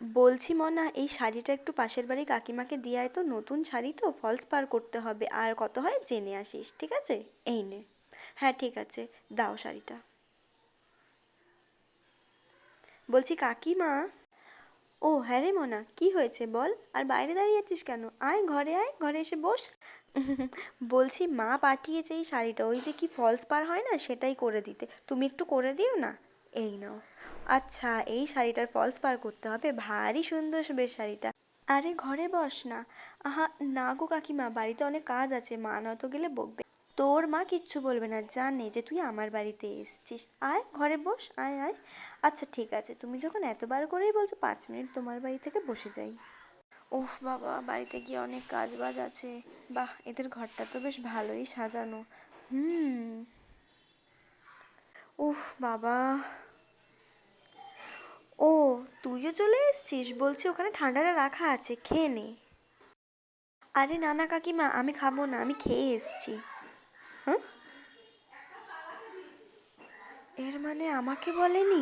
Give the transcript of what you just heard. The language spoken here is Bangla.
বলছি মনা, এই শাড়িটা একটু পাশের বাড়ি কাকিমাকে দিয়ে আয় তো, নতুন শাড়ি তো, ফলস পার করতে হবে, আর কত হয় জেনে আসিস, ঠিক আছে? এই নে। হ্যাঁ ঠিক আছে, দাও শাড়িটা। বলছি কাকিমা। ও হ্যাঁ রে মনা, কি হয়েছে বল, আর বাইরে দাঁড়িয়ে আছিস কেন? আয় ঘরে, আয় ঘরে এসে বস। বলছি মা পাঠিয়েছে এই শাড়িটা, ওই যে কি ফলস পার হয় না, সেটাই করে দিতে, তুমি একটু করে দিও না। এই নাও। আচ্ছা, এই শাড়িটার ফলস পার করতে হবে, ভারী সুন্দর বেশ শাড়িটা। আরে ঘরে বস না। আহা, না গো কাকিমা, বাড়িতে অনেক কাজ আছে, মা নয়তো গেলে বকবে। তোর মা কিচ্ছু বলবে না, জানে যে তুই আমার বাড়িতে এসেছিস। আয় ঘরে বস, আয় আয়। আচ্ছা ঠিক আছে, তুমি যখন এতবার করেই বলছো, 5 মিনিট তোমার বাড়ি থেকে বসে যাই। উফ বাবা, বাড়িতে গিয়ে অনেক কাজ বাজ আছে। বাহ, এদের ঘরটা তো বেশ ভালোই সাজানো। হুম। উফ বাবা। ও, তুইও চলে এসেছিস? বলছি ওখানে ঠান্ডাটা রাখা আছে, খেয়ে নে। আরে না না কাকিমা, আমি খাবো না, আমি খেয়ে এসেছি। হ্যাঁ, এর মানে আমাকে বলেনি?